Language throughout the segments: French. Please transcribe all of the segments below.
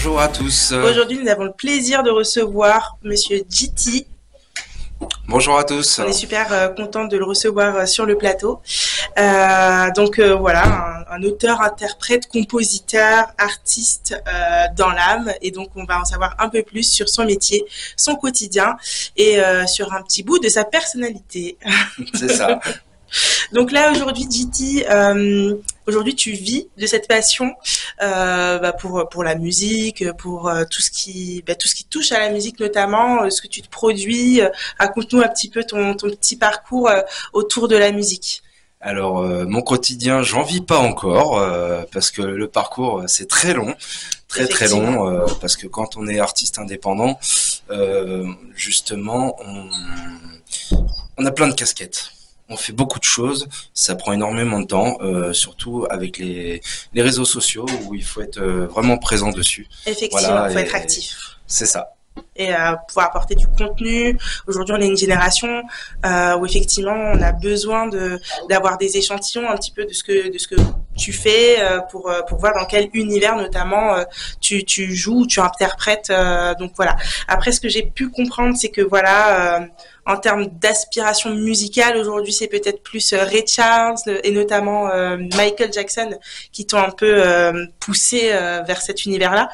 Bonjour à tous. Aujourd'hui, nous avons le plaisir de recevoir Monsieur GT. Bonjour à tous. On est super content de le recevoir sur le plateau. Voilà, un auteur, interprète, compositeur, artiste dans l'âme. Et donc, on va en savoir un peu plus sur son métier, son quotidien et sur un petit bout de sa personnalité. C'est ça. Donc là, aujourd'hui, GT, aujourd'hui, tu vis de cette passion pour la musique, pour tout ce qui touche à la musique notamment, ce que tu te produis. Raconte-nous un petit peu ton petit parcours autour de la musique. Alors, mon quotidien, j'en vis pas encore parce que le parcours, c'est très long. Très long parce que quand on est artiste indépendant, justement, on a plein de casquettes. On fait beaucoup de choses, ça prend énormément de temps, surtout avec les réseaux sociaux où il faut être vraiment présent dessus. Effectivement, Voilà, il faut être actif. C'est ça. Et pouvoir apporter du contenu. Aujourd'hui, on est une génération où effectivement, on a besoin d'avoir des échantillons un petit peu de ce que tu fais pour voir dans quel univers notamment tu joues, tu interprètes. Donc voilà. Après, ce que j'ai pu comprendre, c'est que voilà. En termes d'aspiration musicale, aujourd'hui, c'est peut-être plus Ray Charles et notamment Michael Jackson qui t'ont un peu poussé vers cet univers-là,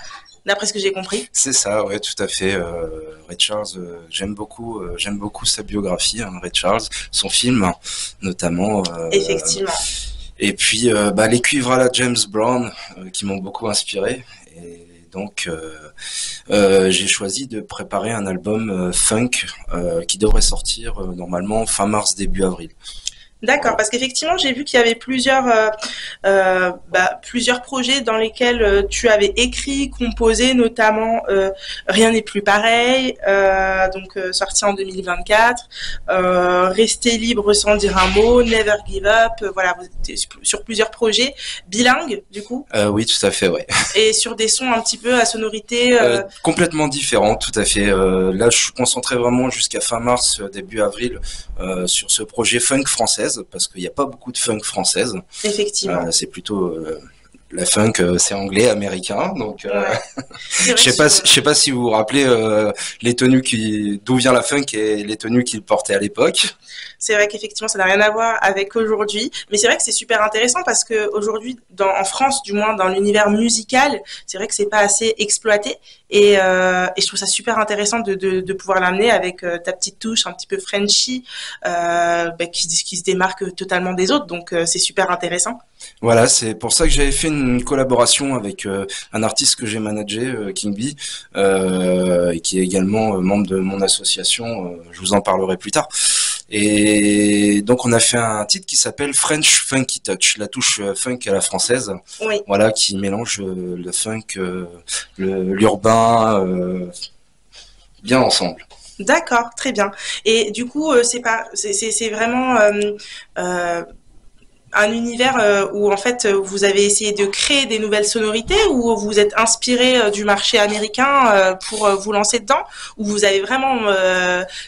d'après ce que j'ai compris. C'est ça, ouais, tout à fait. Ray Charles, j'aime beaucoup sa biographie, hein, Ray Charles, son film, notamment. Effectivement. Et puis, les cuivres à la James Brown qui m'ont beaucoup inspiré. Et donc, j'ai choisi de préparer un album funk qui devrait sortir normalement fin mars, début avril. D'accord, parce qu'effectivement, j'ai vu qu'il y avait plusieurs projets dans lesquels tu avais écrit, composé, notamment Rien n'est plus pareil, sorti en 2024, Rester libre sans dire un mot, Never give up, voilà, vous êtes sur plusieurs projets bilingues, du coup. Oui, tout à fait, ouais. Et sur des sons un petit peu à sonorité complètement différents, tout à fait. Là, je suis concentré vraiment jusqu'à fin mars, début avril, sur ce projet funk française, parce qu'il n'y a pas beaucoup de funk française. Effectivement. C'est plutôt la funk, c'est anglais, américain. Donc, ouais. je sais pas si vous vous rappelez les tenues d'où vient la funk et les tenues qu'il portait à l'époque. C'est vrai qu'effectivement, ça n'a rien à voir avec aujourd'hui, mais c'est vrai que c'est super intéressant parce que aujourd'hui, en France, du moins dans l'univers musical, c'est vrai que c'est pas assez exploité et je trouve ça super intéressant de pouvoir l'amener avec ta petite touche un petit peu Frenchy qui se démarque totalement des autres, donc c'est super intéressant. Voilà, c'est pour ça que j'avais fait une collaboration avec un artiste que j'ai managé, King B, et qui est également membre de mon association. Je vous en parlerai plus tard. Et donc on a fait un titre qui s'appelle French Funky Touch, la touche funk à la française. Oui. Voilà, qui mélange le funk, l'urbain, bien ensemble. D'accord, très bien. Et du coup, c'est vraiment un univers où en fait vous avez essayé de créer des nouvelles sonorités, ou vous êtes inspiré du marché américain pour vous lancer dedans, ou vous avez vraiment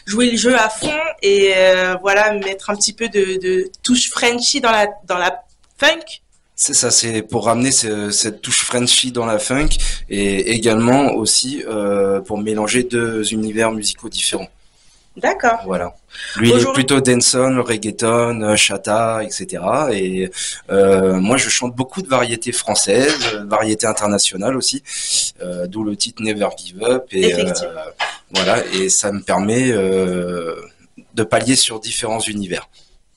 joué le jeu à fond et voilà, mettre un petit peu de touche Frenchy dans la funk. C'est ça, c'est pour ramener cette touche Frenchy dans la funk et également aussi pour mélanger deux univers musicaux différents. D'accord. Voilà. Lui, il est plutôt dancehall, reggaeton, chata, etc. Et moi, je chante beaucoup de variétés françaises, variétés internationales aussi, d'où le titre Never Give Up. Et voilà, et ça me permet de pallier sur différents univers.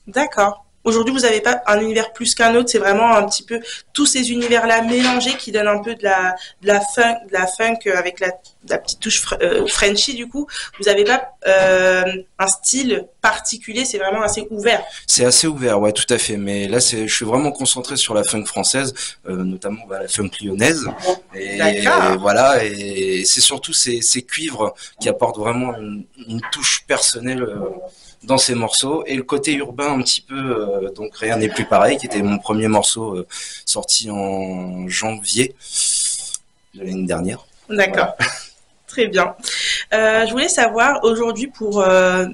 D'accord. Aujourd'hui, vous n'avez pas un univers plus qu'un autre, c'est vraiment un petit peu tous ces univers-là mélangés qui donnent un peu de la funk avec la petite touche Frenchy du coup. Vous n'avez pas un style particulier, c'est vraiment assez ouvert. C'est assez ouvert, ouais, tout à fait. Mais là, je suis vraiment concentré sur la funk française, notamment la funk lyonnaise. Et voilà, et c'est surtout ces cuivres qui apportent vraiment une touche personnelle. Dans ces morceaux, et le côté urbain un petit peu, donc Rien n'est plus pareil, qui était mon premier morceau sorti en janvier de l'année dernière. D'accord. Voilà. Très bien. Je voulais savoir aujourd'hui pour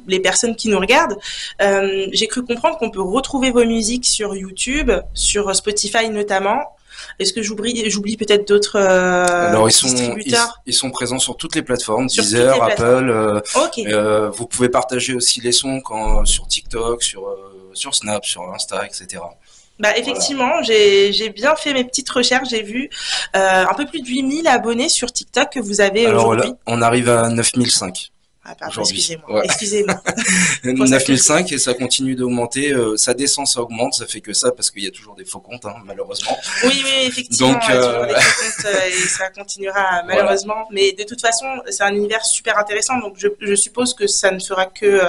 les personnes qui nous regardent, j'ai cru comprendre qu'on peut retrouver vos musiques sur YouTube, sur Spotify notamment. Est-ce que j'oublie peut-être d'autres Alors distributeurs? ils sont présents sur toutes les plateformes, Sur toutes Deezer, les plateformes. Apple. Ok. Vous pouvez partager aussi les sons sur TikTok, sur Snap, sur Insta, etc. Bah Voilà. effectivement, j'ai bien fait mes petites recherches. J'ai vu un peu plus de 8000 abonnés sur TikTok que vous avez Alors là, aujourd'hui. on arrive à 9005 Ah pardon, aujourd'hui. excusez-moi. Ouais. Excusez-moi. Pour ça que 9005 et ça continue d'augmenter. Ça descend, ça augmente. Ça fait que ça parce qu'il y a toujours des faux comptes, hein, malheureusement. Oui, effectivement, Donc, il y a toujours des comptes et ça continuera malheureusement. Voilà. Mais de toute façon, c'est un univers super intéressant, donc je suppose que ça ne fera que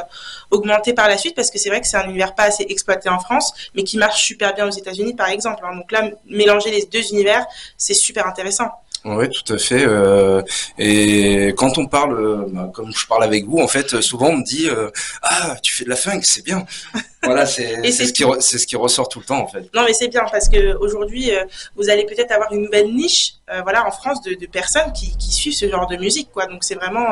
augmenter par la suite, parce que c'est vrai que c'est un univers pas assez exploité en France, mais qui marche super bien aux États-Unis, par exemple. Donc là, mélanger les deux univers, c'est super intéressant. Oui, tout à fait. Et quand on parle, comme je parle avec vous, en fait, souvent on me dit ah, tu fais de la funk, c'est bien. Voilà, c'est ce qui ressort tout le temps, en fait. Non, mais c'est bien parce que aujourd'hui, vous allez peut-être avoir une nouvelle niche, voilà, en France de personnes qui suivent ce genre de musique, quoi. Donc c'est vraiment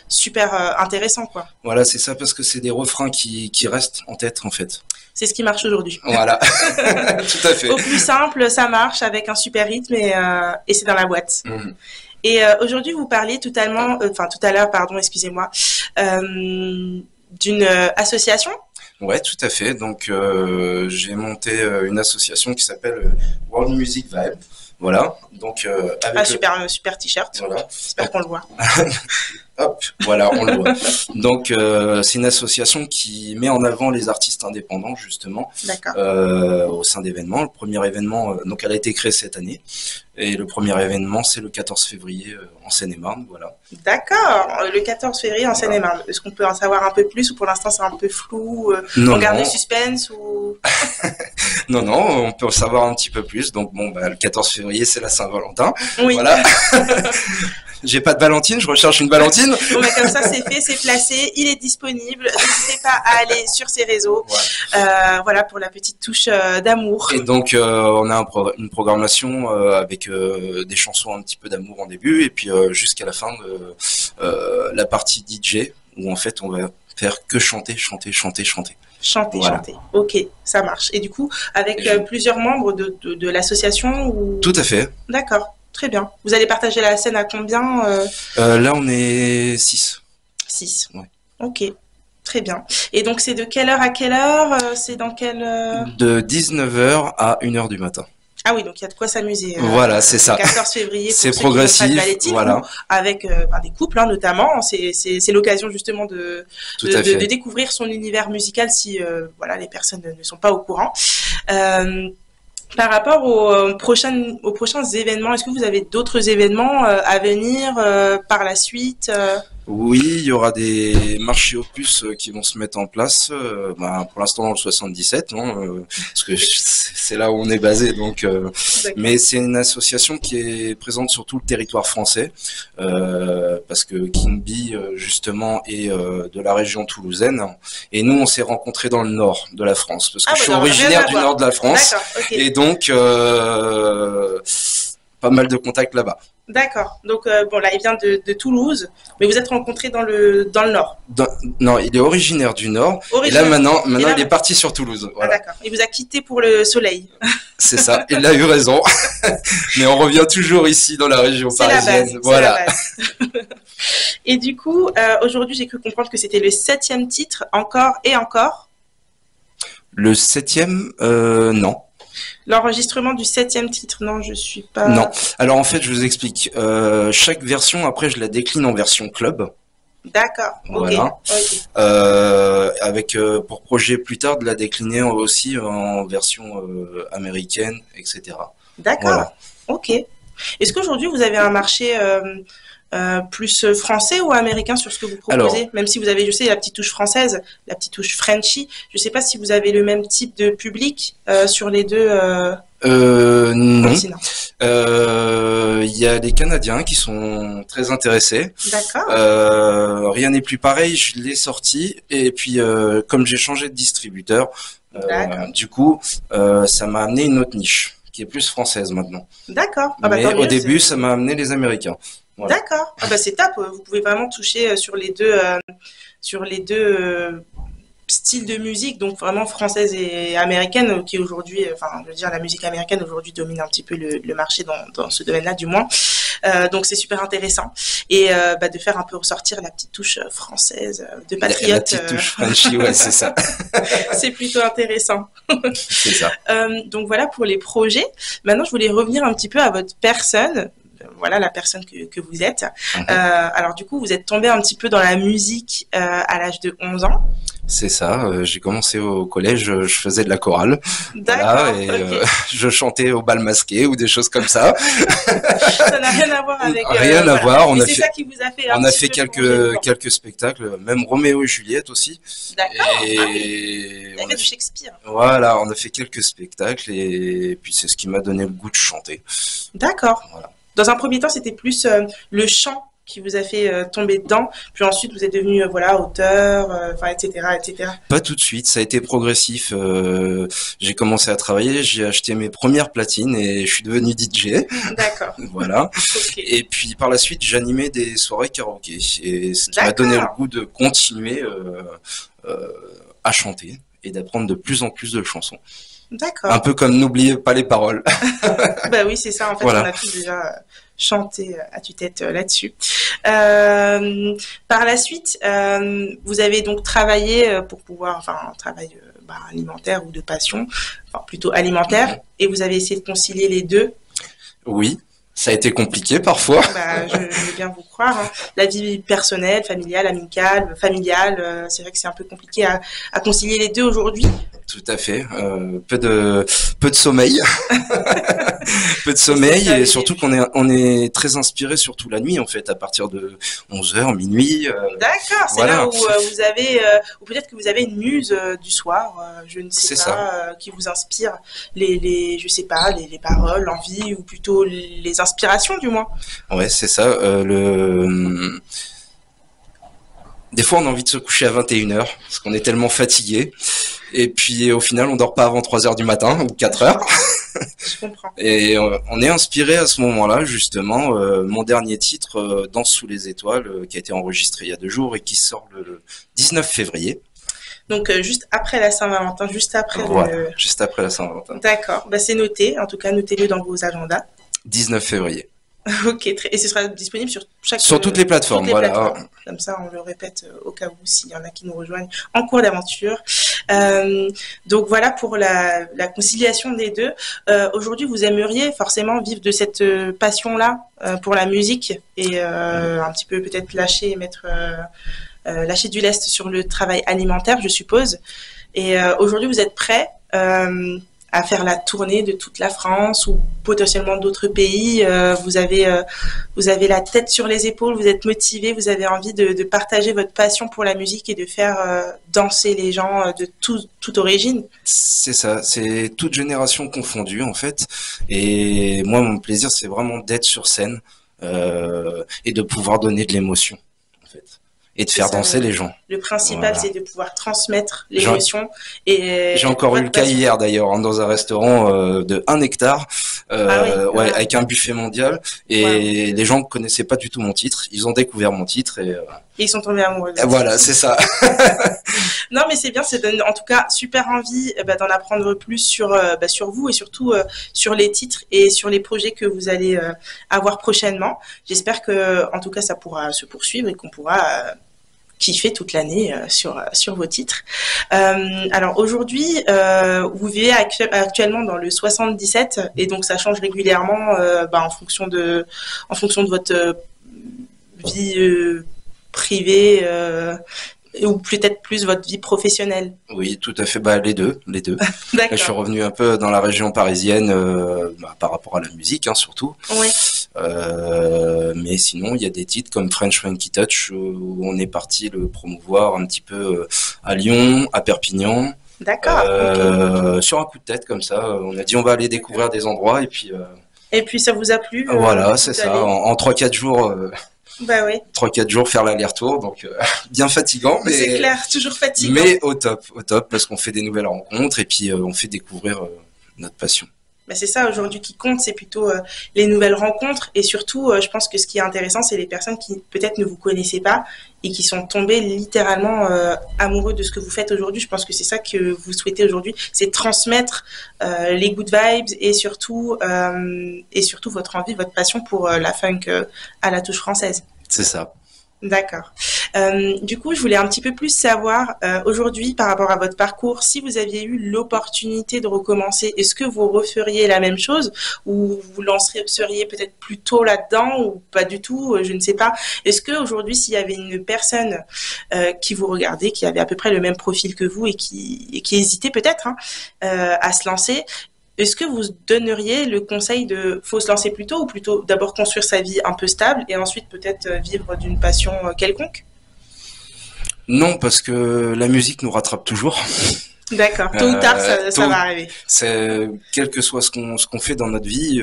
super intéressant, quoi. Voilà, c'est ça, parce que c'est des refrains qui restent en tête, en fait. C'est ce qui marche aujourd'hui. Voilà, tout à fait. Au plus simple, ça marche avec un super rythme et c'est dans la boîte. Mhm. Et aujourd'hui, vous parliez tout à l'heure, pardon, excusez-moi, d'une association. Ouais, tout à fait. Donc, j'ai monté une association qui s'appelle World Music Vibe. Voilà. Donc, avec Super t-shirt. voilà. J'espère qu'on le voit. Hop, voilà, on le voit. Donc, c'est une association qui met en avant les artistes indépendants, justement, D'accord. au sein d'événements. Le premier événement, donc, elle a été créée cette année. Et le premier événement, c'est le 14 février en Seine-et-Marne, voilà. D'accord, le 14 février en Seine-et-Marne. Est-ce qu'on peut en savoir un peu plus ou pour l'instant c'est un peu flou? Non, On garde le non. suspense ou... Non, on peut en savoir un petit peu plus. Donc, bon, le 14 février, c'est la Saint-Valentin. Oui. Voilà. J'ai pas de Valentine, je recherche une Valentine. Bon, comme ça, c'est fait, c'est placé, il est disponible. N'hésitez pas à aller sur ses réseaux. Ouais. Voilà, pour la petite touche d'amour. Et donc, on a une programmation avec des chansons un petit peu d'amour en début, et puis jusqu'à la fin de la partie DJ, où en fait, on va faire que chanter. Chanter. Voilà. Ok, ça marche. Et du coup, avec plusieurs membres de l'association ou... Tout à fait. D'accord. Très bien. Vous allez partager la scène à combien Là, on est 6. 6. Ouais. Ok, très bien. Et donc, c'est de quelle heure à quelle heure C'est dans quelle... De 19h à 1h du matin. Ah oui, donc il y a de quoi s'amuser. Voilà, c'est ça. 14 février, c'est progressif, voilà. Avec des couples, hein, notamment. C'est l'occasion justement de découvrir son univers musical si voilà, les personnes ne sont pas au courant. Par rapport aux prochains événements, est-ce que vous avez d'autres événements à venir par la suite Oui, il y aura des marchés opus qui vont se mettre en place. Pour l'instant dans le 77, parce que c'est là où on est basé. Donc, mais c'est une association qui est présente sur tout le territoire français, parce que King Bee justement est de la région toulousaine, et nous on s'est rencontrés dans le nord de la France, parce que je suis originaire du nord de la France, et donc pas mal de contacts là-bas. D'accord. Donc bon, là il vient de Toulouse, mais vous êtes rencontrés dans le nord. Non, il est originaire du nord. Et là maintenant il est parti sur Toulouse. Voilà. Ah, d'accord. Il vous a quitté pour le soleil. C'est ça. Il a eu raison. Mais on revient toujours ici dans la région parisienne. C'est voilà. La base. Et du coup, aujourd'hui j'ai cru comprendre que c'était le 7e titre, encore et encore. Le 7e, non. L'enregistrement du 7e titre, non, je suis pas... Non. Alors en fait, je vous explique. Chaque version, après, je la décline en version club. D'accord. Voilà. Okay. Avec pour projet plus tard de la décliner aussi en version américaine, etc. D'accord. Voilà. Ok. Est-ce qu'aujourd'hui vous avez un marché plus français ou américain sur ce que vous proposez? Alors, même si vous avez, je sais, la petite touche française, la petite touche Frenchy, je ne sais pas si vous avez le même type de public sur les deux non. Il y a des Canadiens qui sont très intéressés. D'accord. Rien n'est plus pareil, je l'ai sorti, et puis comme j'ai changé de distributeur, du coup, ça m'a amené une autre niche, qui est plus française maintenant. D'accord. Mais au début, ça m'a amené les Américains. Voilà. D'accord. C'est top. Vous pouvez vraiment toucher sur les deux styles de musique, donc vraiment française et américaine, qui aujourd'hui, enfin, je veux dire, la musique américaine aujourd'hui domine un petit peu le marché dans ce domaine-là, du moins. Donc c'est super intéressant. Et de faire un peu ressortir la petite touche française de patriote. La petite touche Frenchy, ouais, c'est ça. C'est plutôt intéressant. C'est ça. Donc voilà pour les projets. Maintenant, je voulais revenir un petit peu à votre personne. Voilà la personne que vous êtes. Alors du coup, vous êtes tombé un petit peu dans la musique à l'âge de 11 ans. C'est ça, j'ai commencé au collège, je faisais de la chorale. D'accord. Voilà, et je chantais au bal masqué ou des choses comme ça. Ça n'a rien à voir avec... rien à voir. On a fait, ça qui vous a fait on a fait quelques spectacles, même Roméo et Juliette aussi. D'accord. Et on a fait du Shakespeare. Voilà, on a fait quelques spectacles et puis c'est ce qui m'a donné le goût de chanter. D'accord. Voilà. Dans un premier temps, c'était plus le chant qui vous a fait tomber dedans, puis ensuite vous êtes devenu auteur, etc., etc. Pas tout de suite, ça a été progressif. J'ai commencé à travailler, j'ai acheté mes premières platines et je suis devenu DJ. D'accord. Voilà. Okay. Et puis par la suite, j'animais des soirées karaoké et ce qui m'a donné le goût de continuer à chanter et d'apprendre de plus en plus de chansons. D'accord. Un peu comme n'oubliez pas les paroles. Bah oui, c'est ça. En fait, voilà. On a tous déjà chanté à tue-tête là-dessus. Par la suite, vous avez donc travaillé pour pouvoir, enfin, un travail alimentaire ou de passion, enfin plutôt alimentaire, et vous avez essayé de concilier les deux. Oui. Ça a été compliqué parfois. Je veux bien vous croire. Hein. La vie personnelle, familiale, amicale, familiale, c'est vrai que c'est un peu compliqué à concilier les deux aujourd'hui. Tout à fait. Peu de sommeil. Peu de sommeil et surtout qu'on est très inspiré surtout la nuit en fait à partir de 11h, minuit. D'accord, c'est là où vous avez ou peut-être que vous avez une muse du soir, je ne sais pas, qui vous inspire je sais pas, les paroles, l'envie ou plutôt les inspirations du moins. Ouais, c'est ça. Des fois, on a envie de se coucher à 21h parce qu'on est tellement fatigué. Et puis, au final, on dort pas avant 3h du matin ou 4h. Je comprends. Et on est inspiré à ce moment-là, justement. Mon dernier titre, Danse sous les étoiles, qui a été enregistré il y a 2 jours et qui sort le 19 février. Donc, juste après la Saint-Valentin, juste après juste après la Saint-Valentin. D'accord. C'est noté. En tout cas, notez-le dans vos agendas. 19 février. Ok, et ce sera disponible sur toutes les plateformes, voilà. Comme ça, on le répète au cas où s'il y en a qui nous rejoignent en cours d'aventure. Donc voilà pour la conciliation des deux. Aujourd'hui, vous aimeriez forcément vivre de cette passion-là pour la musique et un petit peu peut-être lâcher du lest sur le travail alimentaire, je suppose. Et aujourd'hui, vous êtes prêt à faire la tournée de toute la France ou potentiellement d'autres pays. Vous avez la tête sur les épaules, vous êtes motivé, vous avez envie de partager votre passion pour la musique et de faire danser les gens de toute origine. C'est ça, c'est toute génération confondue en fait. Et moi, mon plaisir, c'est vraiment d'être sur scène et de pouvoir donner de l'émotion en fait. Et de faire danser les gens. Le principal, c'est de pouvoir transmettre l'émotion. J'ai encore eu le cas hier d'ailleurs, dans un restaurant de 1 hectare, avec un buffet mondial. Et les gens ne connaissaient pas du tout mon titre. Ils ont découvert mon titre et ils sont tombés amoureux. Voilà, c'est ça. Non, mais c'est bien, ça donne en tout cas super envie d'en apprendre plus sur vous et surtout sur les titres et sur les projets que vous allez avoir prochainement. J'espère que, en tout cas, ça pourra se poursuivre et qu'on pourra kiffer toute l'année sur vos titres. Alors aujourd'hui, vous vivez actuellement dans le 77 et donc ça change régulièrement en fonction de votre vie privée ou peut-être plus votre vie professionnelle. Oui, tout à fait. Les deux. D'accord. Je suis revenu un peu dans la région parisienne par rapport à la musique, surtout. Oui. Mais sinon, il y a des titres comme French Funky Touch où on est parti le promouvoir un petit peu à Lyon, à Perpignan. D'accord. Sur un coup de tête comme ça, on a dit on va aller découvrir des endroits et puis. Et puis ça vous a plu Voilà, c'est ça. En 3-4 jours. Bah oui. 3-4 jours faire l'aller-retour, donc bien fatigant, mais c'est clair, toujours fatigant. Mais au top, parce qu'on fait des nouvelles rencontres et puis on fait découvrir notre passion. Bah, c'est ça aujourd'hui qui compte, c'est plutôt les nouvelles rencontres et surtout, je pense que ce qui est intéressant, c'est les personnes qui peut-être ne vous connaissaient pas et qui sont tombées littéralement amoureux de ce que vous faites aujourd'hui. Je pense que c'est ça que vous souhaitez aujourd'hui, c'est transmettre les good vibes et surtout votre envie, votre passion pour la funk à la touche française. C'est ça. D'accord. Du coup, je voulais un petit peu plus savoir aujourd'hui par rapport à votre parcours, si vous aviez eu l'opportunité de recommencer, est-ce que vous referiez la même chose ou vous lanceriez peut-être plus tôt là-dedans ou pas du tout, je ne sais pas. Est-ce que aujourd'hui, s'il y avait une personne qui vous regardait, qui avait à peu près le même profil que vous et qui hésitait peut-être à se lancer, est-ce que vous donneriez le conseil de faut se lancer plus tôt ou plutôt d'abord construire sa vie un peu stable et ensuite peut-être vivre d'une passion quelconque? Non, parce que la musique nous rattrape toujours. D'accord, tôt ou tard, ça va arriver. Quel que soit ce qu'on fait dans notre vie,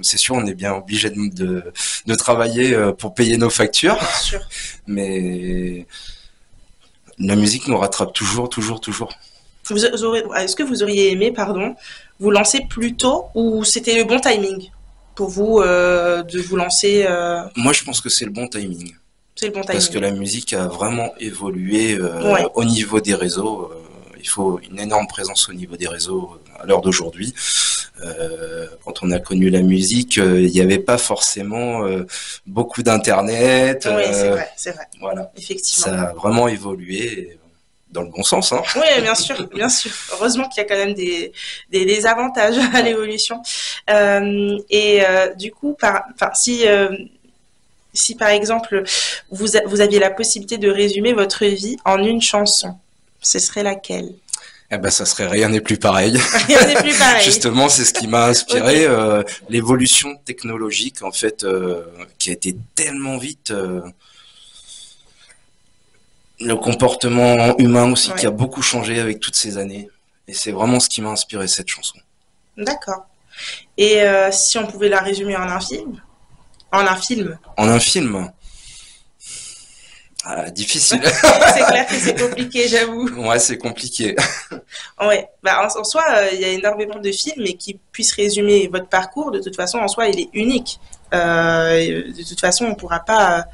c'est sûr, on est bien obligé de travailler pour payer nos factures. Bien sûr. Mais la musique nous rattrape toujours. Est-ce que vous auriez aimé, vous lancer plus tôt ou c'était le bon timing pour vous de vous lancer Moi, je pense que c'est le bon timing. C'est le bon timing. Parce que la musique a vraiment évolué au niveau des réseaux. Il faut une énorme présence au niveau des réseaux à l'heure d'aujourd'hui. Quand on a connu la musique, il n'y avait pas forcément beaucoup d'internet. Oui, c'est vrai. Voilà. Effectivement. Ça a vraiment évolué. Dans le bon sens, hein. Oui, bien sûr. Heureusement qu'il y a quand même des avantages à l'évolution. Du coup, si par exemple vous aviez la possibilité de résumer votre vie en une chanson, ce serait laquelle? Eh ben, ça serait Rien n'est plus pareil. Rien n'est plus pareil. Justement, c'est ce qui m'a inspiré, l'évolution technologique en fait, qui a été tellement vite. Le comportement humain aussi qui a beaucoup changé avec toutes ces années. Et c'est vraiment ce qui m'a inspiré cette chanson. D'accord. Et si on pouvait la résumer en un film? En un film? En un film? Difficile. C'est clair que c'est compliqué, j'avoue. Ouais, c'est compliqué. Ouais. Bah, en soi, il y a énormément de films et qui puissent résumer votre parcours. De toute façon, en soi, il est unique. De toute façon, on ne pourra pas...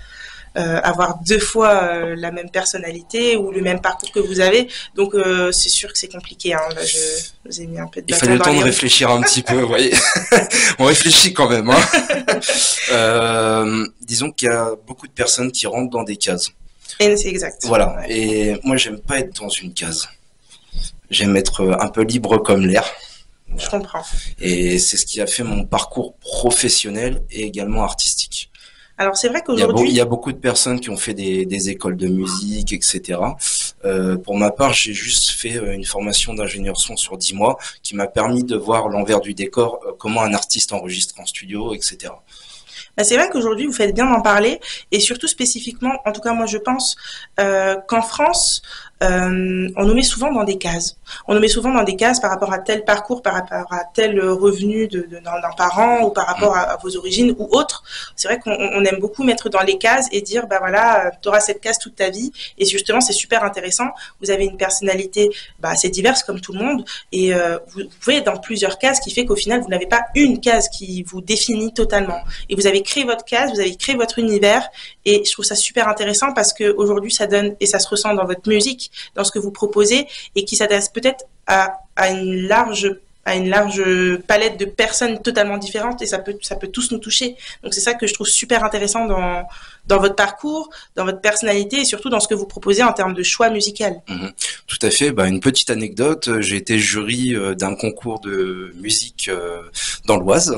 avoir deux fois la même personnalité ou le même parcours que vous avez. Donc, c'est sûr que c'est compliqué. Hein. Là, je vous ai mis un peu de Il fallait le temps de réfléchir un petit peu, vous voyez. On réfléchit quand même. Hein. Disons qu'il y a beaucoup de personnes qui rentrent dans des cases. Et c'est exact. Voilà. Ouais. Et moi, j'aime pas être dans une case. J'aime être un peu libre comme l'air. Je comprends. Et c'est ce qui a fait mon parcours professionnel et également artistique. Alors c'est vrai qu'aujourd'hui... Il y a beaucoup de personnes qui ont fait des écoles de musique, etc. Pour ma part, j'ai juste fait une formation d'ingénieur son sur 10 mois qui m'a permis de voir l'envers du décor, comment un artiste enregistre en studio, etc. Bah, c'est vrai qu'aujourd'hui, vous faites bien d'en parler et surtout spécifiquement, en tout cas moi je pense qu'en France, on nous met souvent dans des cases. On nous met souvent dans des cases par rapport à tel parcours, par rapport à tel revenu d'un parent ou par rapport à vos origines ou autres. C'est vrai qu'on aime beaucoup mettre dans les cases et dire, bah voilà, tu auras cette case toute ta vie. Et justement, c'est super intéressant. Vous avez une personnalité assez diverse comme tout le monde et vous pouvez être dans plusieurs cases, ce qui fait qu'au final, vous n'avez pas une case qui vous définit totalement. Et vous avez créé votre case, vous avez créé votre univers et je trouve ça super intéressant parce qu'aujourd'hui, ça donne et ça se ressent dans votre musique, dans ce que vous proposez et qui s'adresse peut-être à une large palette de personnes totalement différentes et ça peut tous nous toucher. Donc c'est ça que je trouve super intéressant dans votre parcours, dans votre personnalité et surtout dans ce que vous proposez en termes de choix musical. Tout à fait. Une petite anecdote, j'ai été jury d'un concours de musique dans l'Oise.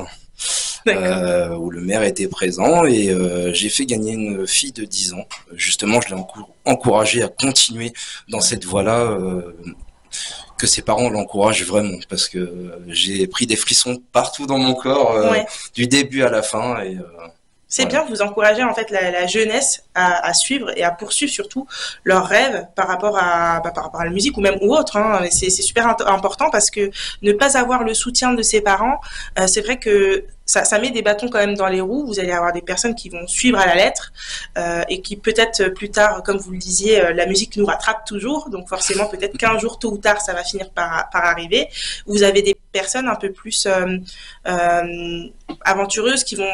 Où le maire était présent et j'ai fait gagner une fille de 10 ans. Justement, je l'ai encouragée à continuer dans cette voie-là, que ses parents l'encouragent vraiment, parce que j'ai pris des frissons partout dans mon corps, du début à la fin. Et C'est bien, vous encouragez en fait la jeunesse à suivre et à poursuivre surtout leurs rêves par rapport à la musique ou même ou autre. Hein. C'est super important parce que ne pas avoir le soutien de ses parents, c'est vrai que ça met des bâtons quand même dans les roues. Vous allez avoir des personnes qui vont suivre à la lettre et qui peut-être plus tard, comme vous le disiez, la musique nous rattrape toujours. Donc forcément, peut-être qu'un jour, tôt ou tard, ça va finir par arriver. Vous avez des personnes un peu plus aventureuses qui vont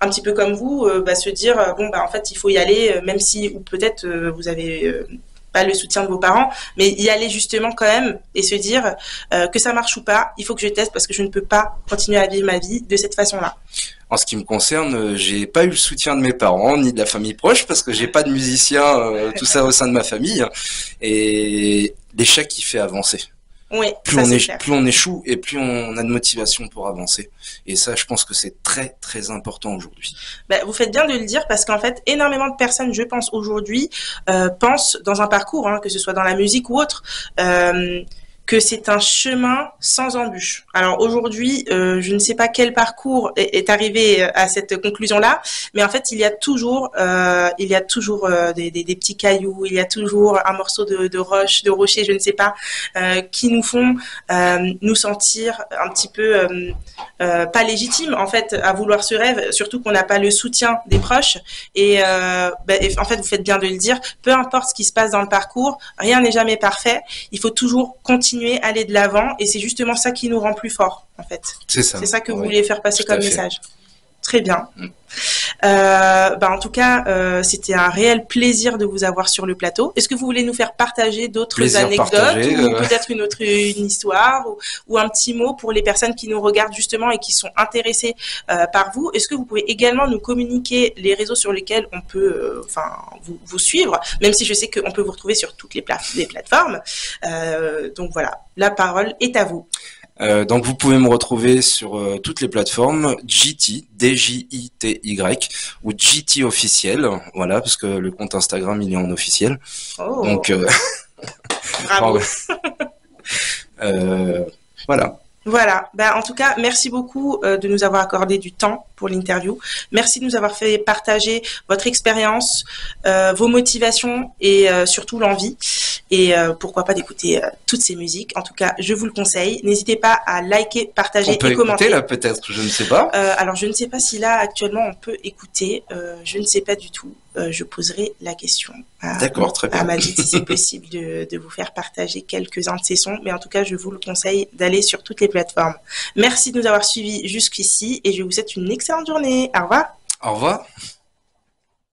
un petit peu comme vous, se dire bon en fait il faut y aller même si ou peut-être vous avez pas le soutien de vos parents, mais y aller justement quand même et se dire que ça marche ou pas, il faut que je teste parce que je ne peux pas continuer à vivre ma vie de cette façon-là. En ce qui me concerne, j'ai pas eu le soutien de mes parents ni de la famille proche parce que j'ai pas de musicien, tout ça au sein de ma famille, et l'échec qui fait avancer. Oui, plus on échoue et plus on a de motivation pour avancer. Et ça, je pense que c'est très très important aujourd'hui. Vous faites bien de le dire parce qu'en fait, énormément de personnes, je pense aujourd'hui, pensent dans un parcours, que ce soit dans la musique ou autre, que c'est un chemin sans embûches. Alors aujourd'hui, je ne sais pas quel parcours est arrivé à cette conclusion-là, mais en fait, il y a toujours des petits cailloux, il y a toujours un morceau de roche, de rocher, je ne sais pas, qui nous font nous sentir un petit peu pas légitimes en fait à vouloir ce rêve, surtout qu'on n'a pas le soutien des proches. Et en fait, vous faites bien de le dire. Peu importe ce qui se passe dans le parcours, rien n'est jamais parfait. Il faut toujours continuer, aller de l'avant, et c'est justement ça qui nous rend plus forts en fait. C'est ça. C'est ça que vous vouliez faire passer comme message. Très bien. En tout cas, c'était un réel plaisir de vous avoir sur le plateau. Est-ce que vous voulez nous faire partager d'autres anecdotes ou peut-être une histoire ou un petit mot pour les personnes qui nous regardent justement et qui sont intéressées par vous? Est-ce que vous pouvez également nous communiquer les réseaux sur lesquels on peut vous suivre, même si je sais qu'on peut vous retrouver sur toutes les plateformes. Donc voilà, la parole est à vous. Donc vous pouvez me retrouver sur toutes les plateformes GT, DJITY ou GT officiel, voilà, parce que le compte Instagram il est en officiel. Oh. Donc bravo. Voilà. Voilà, en tout cas, merci beaucoup de nous avoir accordé du temps pour l'interview. Merci de nous avoir fait partager votre expérience, vos motivations et surtout l'envie. Et pourquoi pas d'écouter toutes ces musiques. En tout cas, je vous le conseille. N'hésitez pas à liker, partager et commenter. On peut écouter là peut-être, je ne sais pas. Alors, je ne sais pas si là actuellement on peut écouter. Je ne sais pas du tout. Je poserai la question à Majid si c'est possible de vous faire partager quelques-uns de ces sons. Mais en tout cas, je vous le conseille d'aller sur toutes les plateformes. Merci de nous avoir suivis jusqu'ici et je vous souhaite une excellente journée. Au revoir. Au revoir.